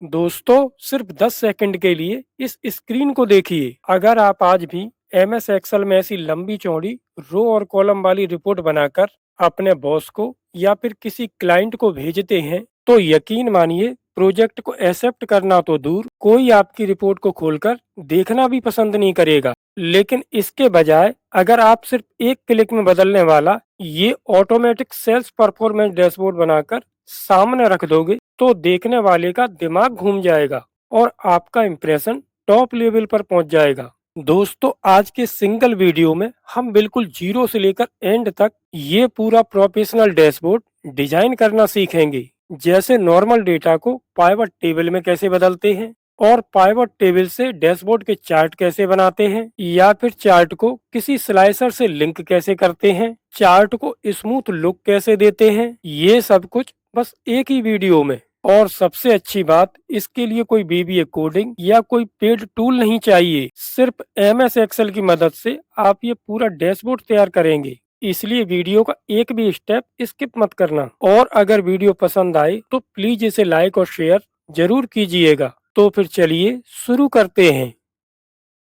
दोस्तों सिर्फ 10 सेकंड के लिए इस स्क्रीन को देखिए। अगर आप आज भी एमएस एक्सेल में ऐसी लंबी चौड़ी रो और कॉलम वाली रिपोर्ट बनाकर अपने बॉस को या फिर किसी क्लाइंट को भेजते हैं, तो यकीन मानिए प्रोजेक्ट को एक्सेप्ट करना तो दूर, कोई आपकी रिपोर्ट को खोलकर देखना भी पसंद नहीं करेगा। लेकिन इसके बजाय अगर आप सिर्फ एक क्लिक में बदलने वाला ये ऑटोमेटिक सेल्स परफॉर्मेंस डैशबोर्ड बनाकर सामने रख दोगे, तो देखने वाले का दिमाग घूम जाएगा और आपका इंप्रेशन टॉप लेवल पर पहुंच जाएगा। दोस्तों आज के सिंगल वीडियो में हम बिल्कुल जीरो से लेकर एंड तक ये पूरा प्रोफेशनल डैशबोर्ड डिजाइन करना सीखेंगे। जैसे नॉर्मल डेटा को पाइवट टेबल में कैसे बदलते हैं और पाइवट टेबल से डैशबोर्ड के चार्ट कैसे बनाते हैं, या फिर चार्ट को किसी स्लाइसर से लिंक कैसे करते हैं, चार्ट को स्मूथ लुक कैसे देते हैं, ये सब कुछ बस एक ही वीडियो में। और सबसे अच्छी बात, इसके लिए कोई बीबीए कोडिंग या कोई पेड टूल नहीं चाहिए। सिर्फ एमएस एक्सेल की मदद से आप ये पूरा डैशबोर्ड तैयार करेंगे। इसलिए वीडियो का एक भी स्टेप स्किप मत करना। और अगर वीडियो पसंद आए तो प्लीज इसे लाइक और शेयर जरूर कीजिएगा। तो फिर चलिए शुरू करते हैं।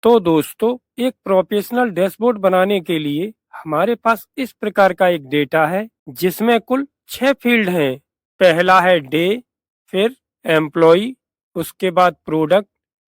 तो दोस्तों एक प्रोफेशनल डैशबोर्ड बनाने के लिए हमारे पास इस प्रकार का एक डेटा है, जिसमें कुल 6 फील्ड हैं। पहला है डे, फिर एम्प्लॉय, उसके बाद प्रोडक्ट,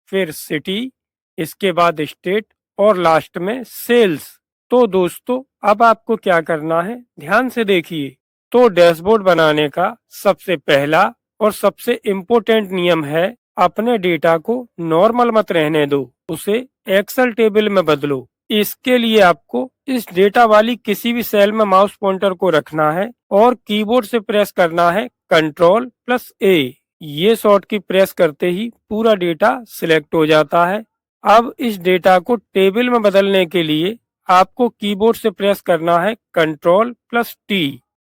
फिर सिटी, इसके बाद स्टेट और लास्ट में सेल्स। तो दोस्तों अब आपको क्या करना है, ध्यान से देखिए। तो डैशबोर्ड बनाने का सबसे पहला और सबसे इम्पोर्टेंट नियम है, अपने डेटा को नॉर्मल मत रहने दो, उसे एक्सेल टेबल में बदलो। इसके लिए आपको इस डेटा वाली किसी भी सेल में माउस पॉइंटर को रखना है और कीबोर्ड से प्रेस करना है Ctrl+A। ये शॉर्ट की प्रेस करते ही पूरा डेटा सिलेक्ट हो जाता है। अब इस डेटा को टेबल में बदलने के लिए आपको कीबोर्ड से प्रेस करना है Ctrl+T।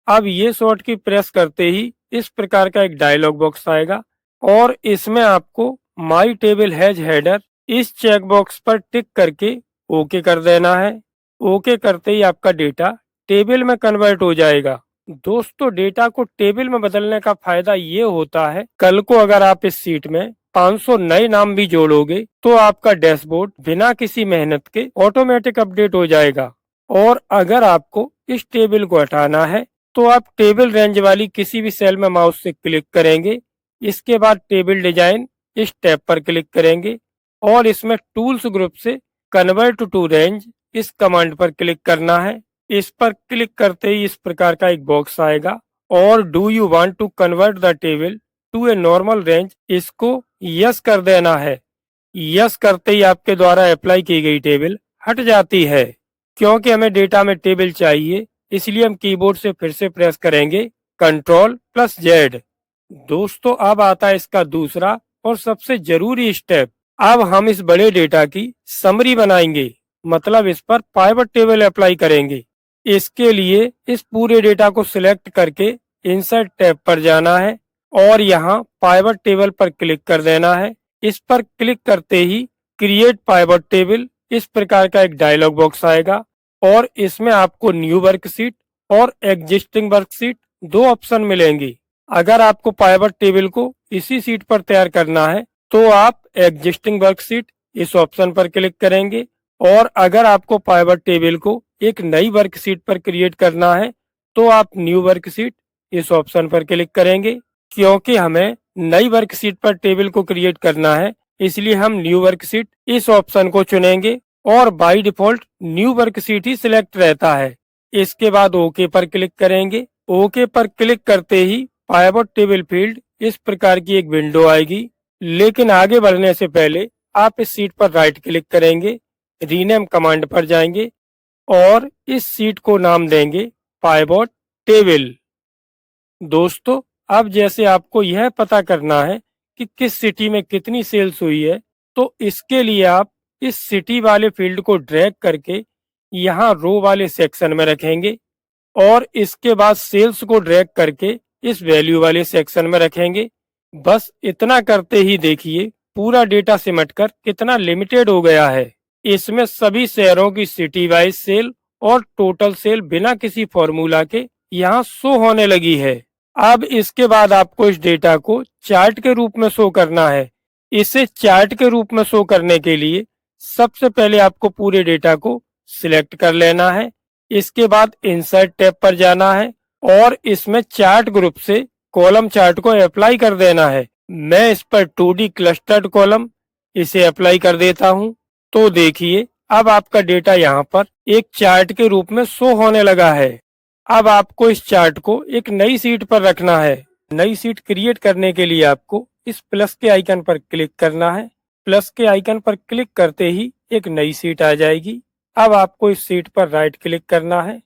अब ये शॉर्ट की प्रेस करते ही इस प्रकार का एक डायलॉग बॉक्स आएगा और इसमें आपको माई टेबल हैज हेडर इस चेक बॉक्स पर टिक करके ओके कर देना है। ओके करते ही आपका डेटा टेबल में कन्वर्ट हो जाएगा। दोस्तों डेटा को टेबल में बदलने का फायदा ये होता है, कल को अगर आप इस सीट में 500 नए नाम भी जोड़ोगे तो आपका डैशबोर्ड बिना किसी मेहनत के ऑटोमेटिक अपडेट हो जाएगा। और अगर आपको इस टेबल को हटाना है तो आप टेबल रेंज वाली किसी भी सेल में माउस से क्लिक करेंगे। इसके बाद टेबल डिजाइन इस टैब पर क्लिक करेंगे और इसमें टूल्स ग्रुप से कन्वर्ट टू रेंज इस कमांड पर क्लिक करना है। इस पर क्लिक करते ही इस प्रकार का एक बॉक्स आएगा और do you want to convert the table to a normal range, इसको यस कर देना है। यस करते ही आपके द्वारा अप्लाई की गई टेबल हट जाती है। क्योंकि हमें डेटा में टेबल चाहिए, इसलिए हम कीबोर्ड से फिर से प्रेस करेंगे Ctrl+Z। दोस्तों अब आता है इसका दूसरा और सबसे जरूरी स्टेप। अब हम इस बड़े डेटा की समरी बनाएंगे, मतलब इस पर पाइवट टेबल अप्लाई करेंगे। इसके लिए इस पूरे डेटा को सिलेक्ट करके इंसर्ट टैब पर जाना है और यहाँ पाइवट टेबल पर क्लिक कर देना है। इस पर क्लिक करते ही क्रिएट पाइवट टेबल इस प्रकार का एक डायलॉग बॉक्स आएगा और इसमें आपको न्यू वर्कशीट और एग्जिस्टिंग वर्कशीट दो ऑप्शन मिलेंगे। अगर आपको पाइवट टेबल को इसी सीट पर तैयार करना है तो आप एग्जिस्टिंग वर्कशीट इस ऑप्शन पर क्लिक करेंगे, और अगर आपको पाइवट टेबल को एक नई वर्कशीट पर क्रिएट करना है तो आप न्यू वर्कशीट इस ऑप्शन पर क्लिक करेंगे। क्योंकि हमें नई वर्कशीट पर टेबल को क्रिएट करना है, इसलिए हम न्यू वर्कशीट इस ऑप्शन को चुनेंगे और by default new worksheet he select रहता है। इसके बाद ओके पर क्लिक करेंगे। ओके पर क्लिक करते ही पाइवट टेबल फील्ड इस प्रकार की एक विंडो आएगी। लेकिन आगे बढ़ने से पहले आप इस सीट पर राइट क्लिक करेंगे, रीनेम कमांड पर जाएंगे और इस सीट को नाम देंगे पाइवट टेबल। दोस्तों अब जैसे आपको यह पता करना है कि किस सिटी में कितनी सेल्स हुई है, तो इसके लिए आप इस सिटी वाले फील्ड को ड्रैग करके यहाँ रो वाले सेक्शन में रखेंगे और इसके बाद सेल्स को ड्रैग करके इस वैल्यू वाले सेक्शन में रखेंगे। बस इतना करते ही देखिए पूरा डेटा सिमटकर कितना लिमिटेड हो गया है। इसमें सभी शहरों की सिटी वाइज सेल और टोटल सेल बिना किसी फॉर्मूला के यहाँ शो होने लगी है। अब इसके बाद आपको इस डेटा को चार्ट के रूप में शो करना है। इसे चार्ट के रूप में शो करने के लिए सबसे पहले आपको पूरे डेटा को सिलेक्ट कर लेना है। इसके बाद इंसर्ट टैब पर जाना है और इसमें चार्ट ग्रुप से कॉलम चार्ट को अप्लाई कर देना है। मैं इस पर 2D क्लस्टर्ड कॉलम इसे अप्लाई कर देता हूं। तो देखिए, अब आपका डेटा यहाँ पर एक चार्ट के रूप में शो होने लगा है। अब आपको इस चार्ट को एक नई शीट पर रखना है। नई शीट क्रिएट करने के लिए आपको इस प्लस के आइकन पर क्लिक करना है। प्लस के आइकन पर क्लिक करते ही एक नई शीट आ जाएगी। अब आपको इस शीट पर राइट क्लिक करना है।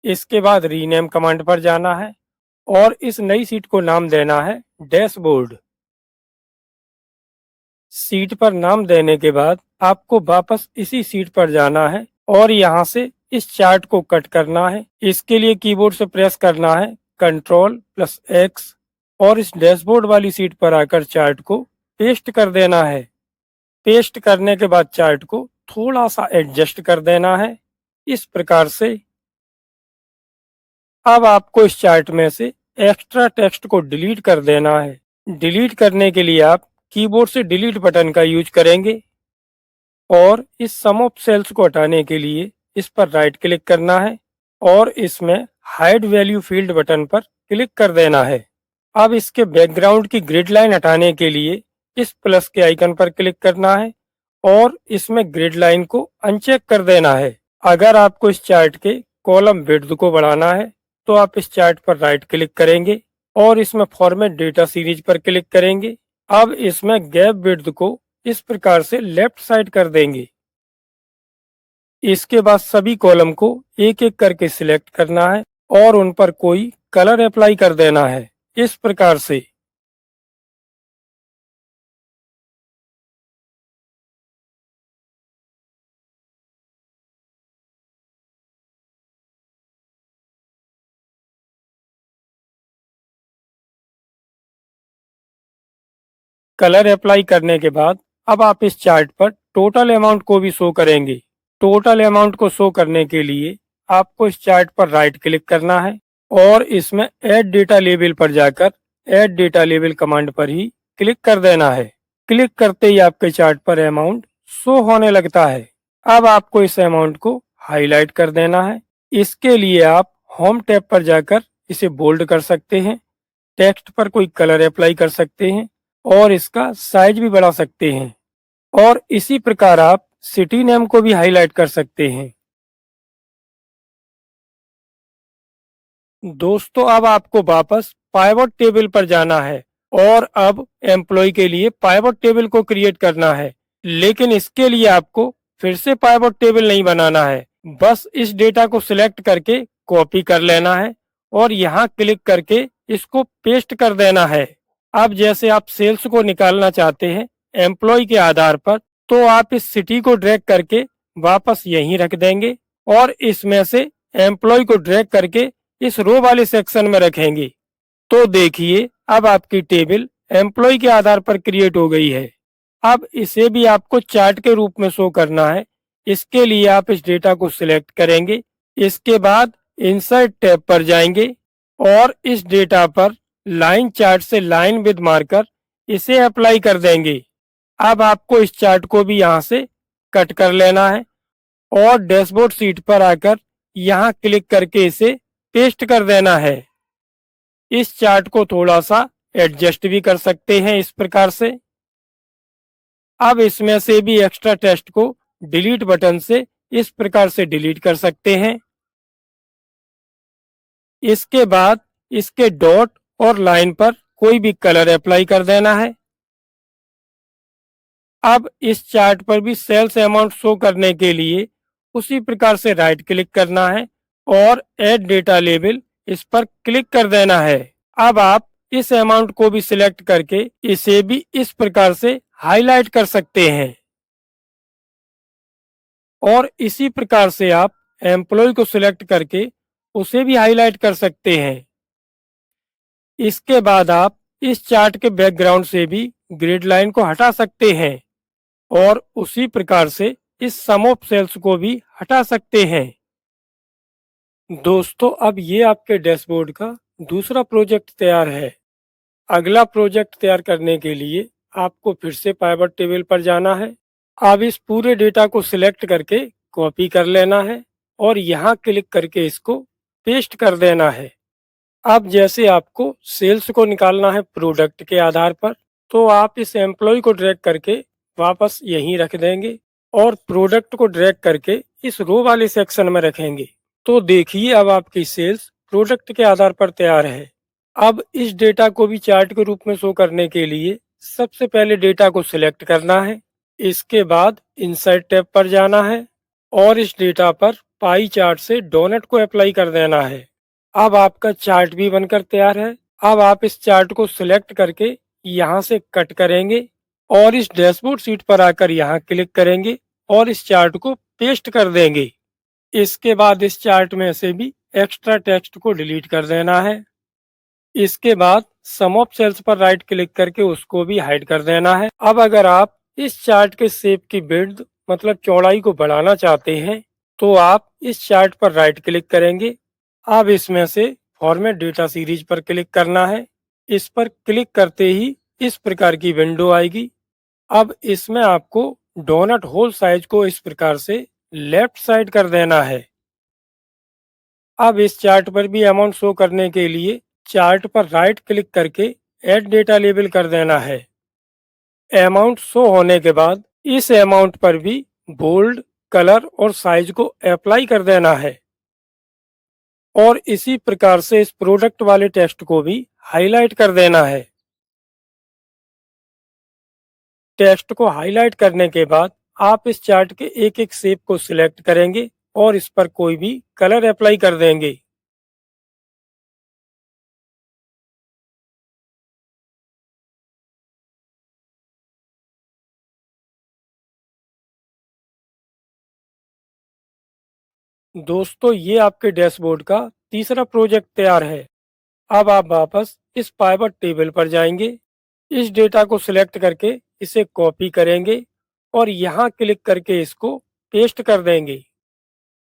इसके बाद रीनेम कमांड पर जाना है और इस नई शीट को नाम देना है डैशबोर्ड। शीट पर नाम देने के बाद आपको वापस इसी शीट पर जाना है और यहाँ से इस चार्ट को कट करना है। इसके लिए कीबोर्ड से प्रेस करना है Ctrl+X और इस डैशबोर्ड वाली शीट पर आकर चार्ट को पेस्ट कर देना है। पेस्ट करने के बाद चार्ट को थोड़ा सा एडजस्ट कर देना है, इस प्रकार से। अब आपको इस चार्ट में से एक्स्ट्रा टेक्स्ट को डिलीट कर देना है। डिलीट करने के लिए आप कीबोर्ड से डिलीट बटन का यूज करेंगे और इस सम ऑफ सेल्स को हटाने के लिए इस पर राइट क्लिक करना है और इसमें हाइड वैल्यू फील्ड बटन पर क्लिक कर देना है। अब इसके बैकग्राउंड की ग्रिड लाइन हटाने के लिए इस प्लस के आइकन पर क्लिक करना है और इसमें ग्रिड लाइन को अनचेक कर देना है। अगर आपको इस चार्ट के कॉलम विड्थ को बढ़ाना है तो आप इस चार्ट पर राइट क्लिक करेंगे और इसमें फॉर्मेट डेटा सीरीज पर क्लिक करेंगे। अब इसमें गैप विड्थ को इस प्रकार से लेफ्ट साइड कर देंगे। इसके बाद सभी कॉलम को एक एक करके सिलेक्ट करना है और उन पर कोई कलर अप्लाई कर देना है, इस प्रकार से। कलर अप्लाई करने के बाद अब आप इस चार्ट पर टोटल अमाउंट को भी शो करेंगे। टोटल अमाउंट को शो करने के लिए आपको इस चार्ट पर राइट क्लिक करना है और इसमें ऐड डेटा लेबल पर जाकर ऐड डेटा लेबल कमांड पर ही क्लिक कर देना है। क्लिक करते ही आपके चार्ट पर अमाउंट शो होने लगता है। अब आपको इस अमाउंट को हाईलाइट कर देना है। इसके लिए आप होम टैब पर जाकर इसे बोल्ड कर सकते हैं, टेक्स्ट पर कोई कलर अप्लाई कर सकते हैं और इसका साइज भी बढ़ा सकते हैं और इसी प्रकार आप सिटी नेम को भी हाईलाइट कर सकते हैं। दोस्तों, अब आपको वापस पाइवट टेबल पर जाना है और अब एम्प्लॉय के लिए पाइवट टेबल को क्रिएट करना है। लेकिन इसके लिए आपको फिर से पाइवट टेबल नहीं बनाना है। बस इस डेटा को सिलेक्ट करके कॉपी कर लेना है और यहाँ क्लिक करके इसको पेस्ट कर देना है। अब जैसे आप सेल्स को निकालना चाहते हैं एम्प्लॉय के आधार पर, तो आप इस सिटी को ड्रैग करके वापस यहीं रख देंगे और इसमें से एम्प्लॉय को ड्रैग करके इस रो वाले सेक्शन में रखेंगे। तो देखिए, अब आपकी टेबल एम्प्लॉय के आधार पर क्रिएट हो गई है। अब इसे भी आपको चार्ट के रूप में शो करना है। इसके लिए आप इस डेटा को सिलेक्ट करेंगे। इसके बाद इंसर्ट टैब पर जाएंगे और इस डेटा पर लाइन चार्ट से लाइन विद मार्कर इसे अप्लाई कर देंगे। अब आपको इस चार्ट को भी यहाँ से कट कर लेना है और डैशबोर्ड शीट पर आकर यहाँ क्लिक करके इसे पेस्ट कर देना है। इस चार्ट को थोड़ा सा एडजस्ट भी कर सकते हैं, इस प्रकार से। अब इसमें से भी एक्स्ट्रा टेक्स्ट को डिलीट बटन से इस प्रकार से डिलीट कर सकते हैं। इसके बाद इसके डॉट और लाइन पर कोई भी कलर अप्लाई कर देना है। अब इस चार्ट पर भी सेल्स अमाउंट शो करने के लिए उसी प्रकार से राइट क्लिक करना है और ऐड डेटा लेबल इस पर क्लिक कर देना है। अब आप इस अमाउंट को भी सिलेक्ट करके इसे भी इस प्रकार से हाईलाइट कर सकते हैं और इसी प्रकार से आप एम्प्लॉय को सिलेक्ट करके उसे भी हाईलाइट कर सकते हैं। इसके बाद आप इस चार्ट के बैकग्राउंड से भी ग्रिड लाइन को हटा सकते हैं और उसी प्रकार से इस सम ऑफ सेल्स को भी हटा सकते हैं। दोस्तों, अब ये आपके डैशबोर्ड का दूसरा प्रोजेक्ट तैयार है। अगला प्रोजेक्ट तैयार करने के लिए आपको फिर से पाइवट टेबल पर जाना है। अब इस पूरे डेटा को सिलेक्ट करके कॉपी कर लेना है और यहाँ क्लिक करके इसको पेस्ट कर देना है। अब जैसे आपको सेल्स को निकालना है प्रोडक्ट के आधार पर, तो आप इस एम्प्लॉय को ड्रैग करके वापस यहीं रख देंगे और प्रोडक्ट को ड्रैग करके इस रो वाले सेक्शन में रखेंगे। तो देखिए अब आपकी सेल्स प्रोडक्ट के आधार पर तैयार है। अब इस डेटा को भी चार्ट के रूप में शो करने के लिए सबसे पहले डेटा को सिलेक्ट करना है। इसके बाद इंसर्ट टैब पर जाना है और इस डेटा पर पाई चार्ट से डोनट को अप्लाई कर देना है। अब आपका चार्ट भी बनकर तैयार है। अब आप इस चार्ट को सिलेक्ट करके यहाँ से कट करेंगे और इस डैशबोर्ड शीट पर आकर यहाँ क्लिक करेंगे और इस चार्ट को पेस्ट कर देंगे। इसके बाद इस चार्ट में से भी एक्स्ट्रा टेक्स्ट को डिलीट कर देना है। इसके बाद सम ऑफ सेल्स पर राइट क्लिक करके उसको भी हाइड कर देना है। अब अगर आप इस चार्ट के शेप की विड्थ मतलब चौड़ाई को बढ़ाना चाहते हैं, तो आप इस चार्ट पर राइट क्लिक करेंगे। अब इसमें से फॉर्मेट डेटा सीरीज पर क्लिक करना है। इस पर क्लिक करते ही इस प्रकार की विंडो आएगी। अब इसमें आपको डोनट होल साइज को इस प्रकार से लेफ्ट साइड कर देना है। अब इस चार्ट पर भी अमाउंट शो करने के लिए चार्ट पर राइट क्लिक करके ऐड डेटा लेबल कर देना है। अमाउंट शो होने के बाद इस अमाउंट पर भी बोल्ड कलर और साइज को अप्लाई कर देना है और इसी प्रकार से इस प्रोडक्ट वाले टेक्स्ट को भी हाईलाइट कर देना है। टेक्स्ट को हाईलाइट करने के बाद आप इस चार्ट के एक एक शेप को सिलेक्ट करेंगे और इस पर कोई भी कलर अप्लाई कर देंगे। दोस्तों ये आपके डैशबोर्ड का तीसरा प्रोजेक्ट तैयार है। अब आप वापस इस पाइवट टेबल पर जाएंगे। इस डेटा को सिलेक्ट करके इसे कॉपी करेंगे और यहाँ क्लिक करके इसको पेस्ट कर देंगे।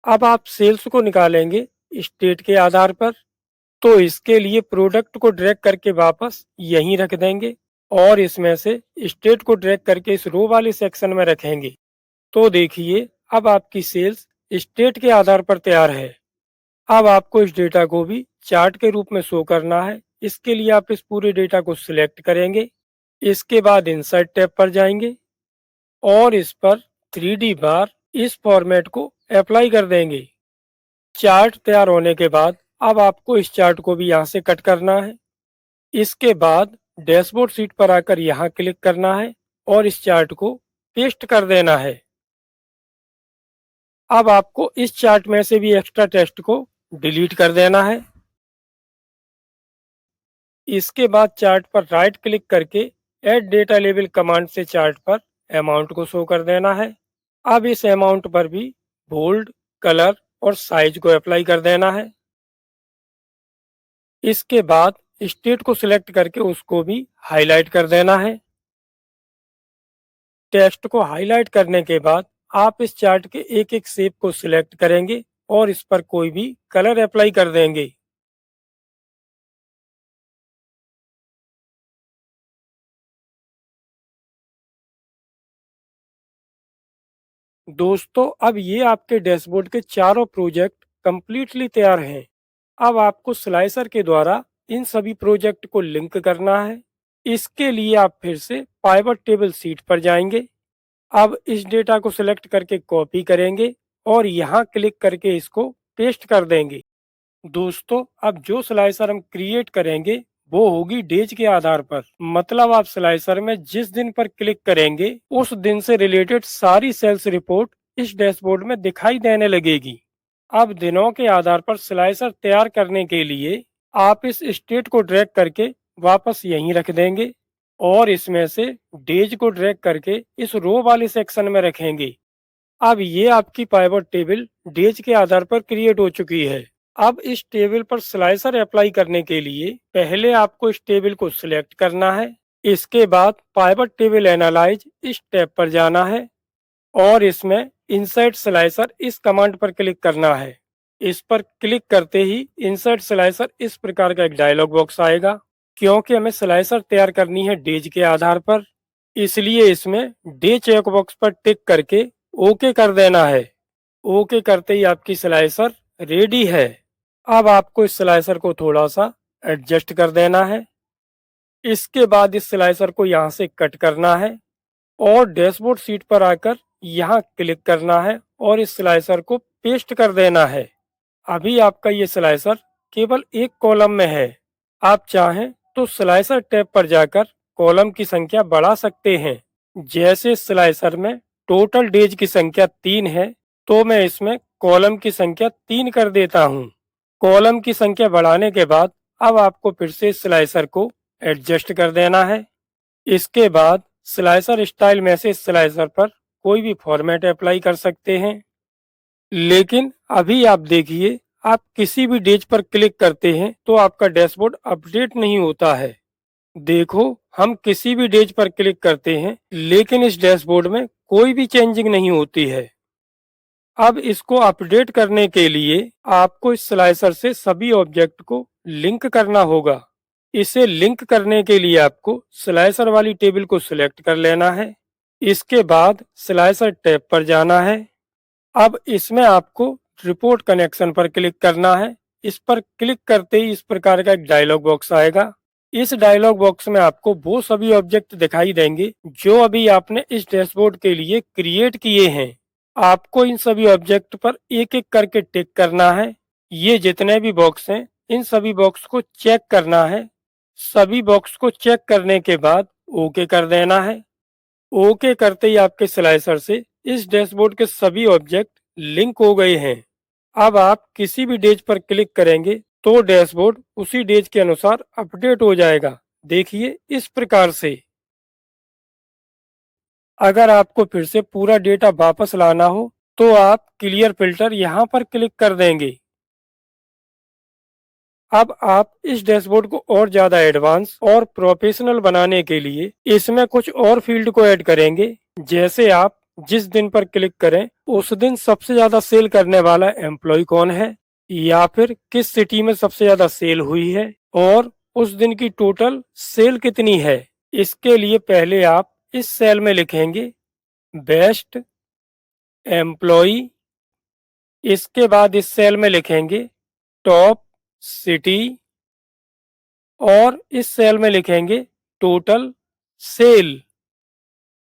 अब आप सेल्स को निकालेंगे स्टेट के आधार पर, तो इसके लिए प्रोडक्ट को ड्रैग करके वापस यहीं रख देंगे और इसमें से स्टेट को ड्रैग करके इस रो वाले सेक्शन में रखेंगे। तो देखिए अब आपकी सेल्स स्टेट के आधार पर तैयार है। अब आपको इस डेटा को भी चार्ट के रूप में शो करना है। इसके लिए आप इस पूरे डेटा को सिलेक्ट करेंगे। इसके बाद इंसर्ट टैब पर जाएंगे और इस पर 3D बार इस फॉर्मेट को अप्लाई कर देंगे। चार्ट तैयार होने के बाद अब आपको इस चार्ट को भी यहाँ से कट करना है। इसके बाद डैशबोर्ड शीट पर आकर यहाँ क्लिक करना है और इस चार्ट को पेस्ट कर देना है। अब आपको इस चार्ट में से भी एक्स्ट्रा टेक्स्ट को डिलीट कर देना है। इसके बाद चार्ट पर राइट क्लिक करके ऐड डेटा लेबल कमांड से चार्ट पर अमाउंट को शो कर देना है। अब इस अमाउंट पर भी बोल्ड कलर और साइज को अप्लाई कर देना है। इसके बाद स्टेट को सिलेक्ट करके उसको भी हाईलाइट कर देना है। टेक्स्ट को हाईलाइट करने के बाद आप इस चार्ट के एक एक शेप को सिलेक्ट करेंगे और इस पर कोई भी कलर अप्लाई कर देंगे। दोस्तों अब ये आपके डैशबोर्ड के चारों प्रोजेक्ट कंप्लीटली तैयार हैं। अब आपको स्लाइसर के द्वारा इन सभी प्रोजेक्ट को लिंक करना है। इसके लिए आप फिर से पाइवट टेबल शीट पर जाएंगे। अब इस डेटा को सिलेक्ट करके कॉपी करेंगे और यहाँ क्लिक करके इसको पेस्ट कर देंगे। दोस्तों अब जो स्लाइसर हम क्रिएट करेंगे वो होगी डेज के आधार पर, मतलब आप स्लाइसर में जिस दिन पर क्लिक करेंगे उस दिन से रिलेटेड सारी सेल्स रिपोर्ट इस डैशबोर्ड में दिखाई देने लगेगी। अब दिनों के आधार पर स्लाइसर तैयार करने के लिए आप इस स्टेट को ड्रैग करके वापस यहीं रख देंगे और इसमें से डेज को ड्रैग करके इस रो वाले सेक्शन में रखेंगे। अब ये आपकी पाइवट टेबल डेज के आधार पर क्रिएट हो चुकी है। अब इस टेबल पर स्लाइसर अप्लाई करने के लिए पहले आपको इस टेबल को सिलेक्ट करना है। इसके बाद पाइवट टेबल एनालाइज इस टैब पर जाना है और इसमें इंसर्ट स्लाइसर इस कमांड पर क्लिक करना है। इस पर क्लिक करते ही इंसर्ट स्लाइसर इस प्रकार का एक डायलॉग बॉक्स आएगा। क्योंकि हमें स्लाइसर तैयार करनी है डेज के आधार पर, इसलिए इसमें डे चेक बॉक्स पर टिक करके ओके कर देना है। ओके करते ही आपकी स्लाइसर रेडी है। अब आपको इस स्लाइसर को थोड़ा सा एडजस्ट कर देना है। इसके बाद इस स्लाइसर को यहाँ से कट करना है और डैशबोर्ड शीट पर आकर यहाँ क्लिक करना है और इस स्लाइसर को पेस्ट कर देना है। अभी आपका ये स्लाइसर केवल एक कॉलम में है। आप चाहें तो स्लाइसर टैब पर जाकर कॉलम की संख्या बढ़ा सकते हैं। जैसे स्लाइसर में टोटल डेज की संख्या 3 है, तो मैं इसमें कॉलम की संख्या 3 कर देता हूँ। कॉलम की संख्या बढ़ाने के बाद अब आपको फिर से स्लाइसर को एडजस्ट कर देना है। इसके बाद स्लाइसर स्टाइल में से स्लाइसर पर कोई भी फॉर्मेट अप्लाई कर सकते हैं। लेकिन अभी आप देखिए, आप किसी भी डेज पर क्लिक करते हैं तो आपका डैशबोर्ड अपडेट नहीं होता है। देखो, हम किसी भी डेज पर क्लिक करते हैं लेकिन इस डैशबोर्ड में कोई भी चेंजिंग नहीं होती है। अब इसको अपडेट करने के लिए आपको इस स्लाइसर से सभी ऑब्जेक्ट को लिंक करना होगा। इसे लिंक करने के लिए आपको स्लाइसर वाली टेबल को सिलेक्ट कर लेना है। इसके बाद स्लाइसर टैब पर जाना है। अब इसमें आपको रिपोर्ट कनेक्शन पर क्लिक करना है। इस पर क्लिक करते ही इस प्रकार का एक डायलॉग बॉक्स आएगा। इस डायलॉग बॉक्स में आपको वो सभी ऑब्जेक्ट दिखाई देंगे जो अभी आपने इस डैशबोर्ड के लिए क्रिएट किए हैं। आपको इन सभी ऑब्जेक्ट पर एक एक करके टिक करना है। ये जितने भी बॉक्स हैं, इन सभी बॉक्स को चेक करना है। सभी बॉक्स को चेक करने के बाद ओके कर देना है। ओके करते ही आपके स्लाइसर से इस डैशबोर्ड के सभी ऑब्जेक्ट लिंक हो गए हैं। अब आप किसी भी डेज पर क्लिक करेंगे तो डैशबोर्ड उसी डेज के अनुसार अपडेट हो जाएगा। देखिए इस प्रकार से। अगर आपको फिर से पूरा डेटा वापस लाना हो तो आप क्लियर फिल्टर यहाँ पर क्लिक कर देंगे। अब आप इस डैशबोर्ड को और ज्यादा एडवांस और प्रोफेशनल बनाने के लिए इसमें कुछ और फील्ड को ऐड करेंगे। जैसे आप जिस दिन पर क्लिक करें उस दिन सबसे ज्यादा सेल करने वाला एम्प्लॉय कौन है, या फिर किस सिटी में सबसे ज्यादा सेल हुई है और उस दिन की टोटल सेल कितनी है। इसके लिए पहले आप इस सेल में लिखेंगे बेस्ट एम्प्लॉय। इसके बाद इस सेल में लिखेंगे टॉप सिटी और इस सेल में लिखेंगे टोटल सेल।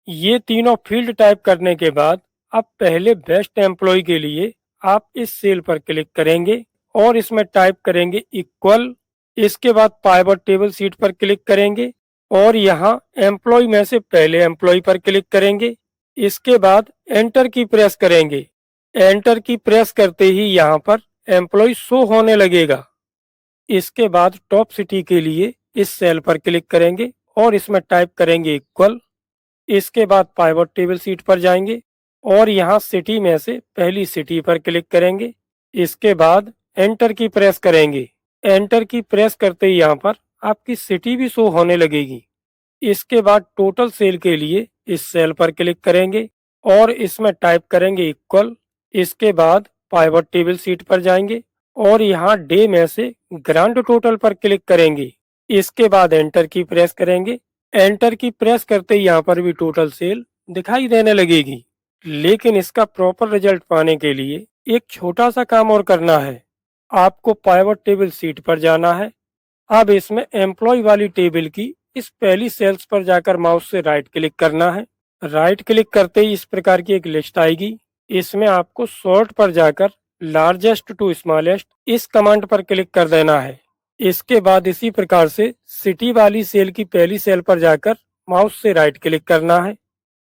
ये तीनों फील्ड टाइप करने के बाद अब पहले बेस्ट एम्प्लॉय के लिए आप इस सेल पर क्लिक करेंगे और इसमें टाइप करेंगे इक्वल। इसके बाद पाइवट टेबल सीट पर क्लिक करेंगे और यहाँ एम्प्लॉय में से पहले एम्प्लॉय पर क्लिक करेंगे। इसके बाद एंटर की प्रेस करेंगे। एंटर की प्रेस करते ही यहाँ पर एम्प्लॉय शो होने लगेगा। इसके बाद टॉप सिटी के लिए इस सेल पर क्लिक करेंगे और इसमें टाइप करेंगे इक्वल। इसके बाद पाइवट टेबल सीट पर जाएंगे और यहाँ सिटी में से पहली सिटी पर क्लिक करेंगे। इसके बाद एंटर की प्रेस करेंगे। एंटर की प्रेस करते ही यहाँ पर आपकी सिटी भी शो होने लगेगी। इसके बाद टोटल सेल के लिए इस सेल पर क्लिक करेंगे और इसमें टाइप करेंगे इक्वल। इसके बाद पाइवट टेबल सीट पर जाएंगे और यहाँ डे में से ग्रांड टोटल पर क्लिक करेंगे। इसके बाद एंटर की प्रेस करेंगे। एंटर की प्रेस करते ही यहाँ पर भी टोटल सेल दिखाई देने लगेगी। लेकिन इसका प्रॉपर रिजल्ट पाने के लिए एक छोटा सा काम और करना है। आपको पाइवट टेबल सीट पर जाना है। अब इसमें एम्प्लॉय वाली टेबल की इस पहली सेल्स पर जाकर माउस से राइट क्लिक करना है। राइट क्लिक करते ही इस प्रकार की एक लिस्ट आएगी। इसमें आपको सॉर्ट पर जाकर लार्जेस्ट टू स्मॉलेस्ट इस कमांड पर क्लिक कर देना है। इसके बाद इसी प्रकार से सिटी वाली सेल की पहली सेल पर जाकर माउस से राइट क्लिक करना है।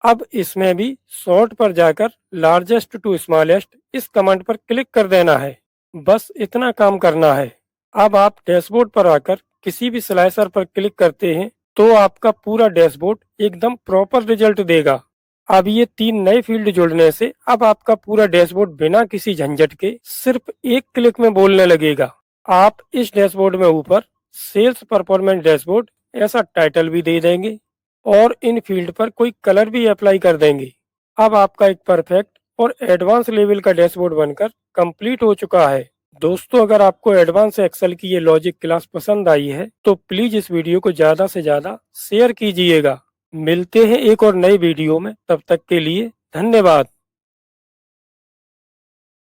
अब इसमें भी सॉर्ट पर जाकर लार्जेस्ट टू स्मॉलेस्ट इस कमांड पर क्लिक कर देना है। बस इतना काम करना है। अब आप डैशबोर्ड पर आकर किसी भी स्लाइसर पर क्लिक करते हैं तो आपका पूरा डैशबोर्ड एकदम प्रॉपर रिजल्ट देगा। अब ये 3 नए फील्ड जुड़ने से अब आपका पूरा डैशबोर्ड बिना किसी झंझट के सिर्फ एक क्लिक में बोलने लगेगा। आप इस डैशबोर्ड में ऊपर सेल्स परफॉर्मेंस डैशबोर्ड ऐसा टाइटल भी दे देंगे और इन फील्ड पर कोई कलर भी अप्लाई कर देंगे। अब आपका एक परफेक्ट और एडवांस लेवल का डैशबोर्ड बनकर कंप्लीट हो चुका है। दोस्तों, अगर आपको एडवांस एक्सेल की ये लॉजिक क्लास पसंद आई है तो प्लीज इस वीडियो को ज्यादा से ज्यादा शेयर कीजिएगा। मिलते हैं एक और नई वीडियो में, तब तक के लिए धन्यवाद।